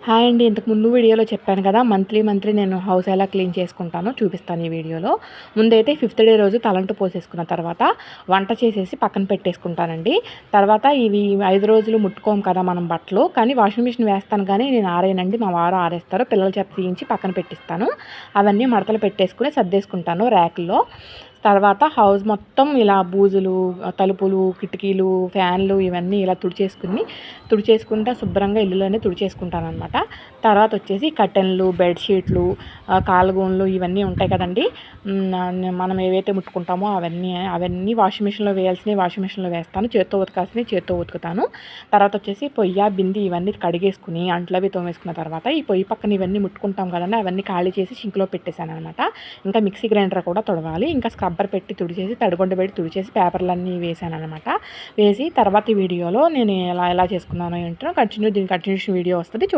Hi అండి. ఇంతకు ముందు వీడియోలో చెప్పాను కదా! మంత్లీ నేను హౌస్ ఎలా క్లీన్ చేసుకుంటానో చూపిస్తాను ఈ వీడియోలో. ముందైతే ఫిఫ్త్ డే రోజు తలంటు పోసేసుకున్న తర్వాత వంట చేసేసి పక్కన పెట్టేసుకుంటానండి. తర్వాత ఇవి 5 రోజులు ముట్టుకోము కదా మనం బట్టలు. కానీ వాషింగ్ మిషన్ వేస్తాను కానీ నేను ఆరేయనండి. మా వారు ఆరేస్తారు. పిల్లల చేత తీయించి పక్కన పెట్టిస్తాను. అవన్నీ మడతలు పెట్టేసుకొని సర్దేసుకుంటాను ర్యాకుల్లో. తర్వాత హౌస్ మొత్తం ఇలా బూజులు, తలుపులు, కిటికీలు, ఫ్యాన్లు ఇవన్నీ ఇలా తుడిచేసుకుంటా శుభ్రంగా ఇల్లులోనే తుడిచేసుకుంటాననమాట. తర్వాత వచ్చేసి కర్టెన్లు, బెడ్‌షీట్లు, కాలుగోన్లు ఇవన్నీ ఉంటాయి కదండీ! మనం ఏవైతే ముట్టుకుంటామో అవన్నీ వాషింగ్ మిషన్‌లో వేయాల్సినవి వాషింగ్ మిషన్‌లో వేస్తాను. చేత్తో ఉతకాల్సినవి చేత్తో ఉతుకుతాను. తర్వాత వచ్చేసి పొయ్య, బింది ఇవన్నీ కడిగేసుకుని అంట్లవి తోమేసుకున్న తర్వాత ఈ పొయ్యి పక్కన ఇవన్నీ ముట్టుకుంటాం కదండీ! అవన్నీ ఖాళీ చేసి సింక్‌లో పెట్టేసాననమాట. ఇంకా మిక్సీ గ్రైండర్ కూడా తుడవాలి. ఇంకా స్క్రబ్బర్ పెట్టి తుడిచేసి తడిగుడ్డ పెట్టి తుడిచేసి పేపర్లన్నీ వేసాననమాట. వేసి తర్వాతి వీడియోలో నేను ఎలా చేసుకున్నానో ఏంటో దీని కంటిన్యూషన్ వీడియో వస్తది చూడండి.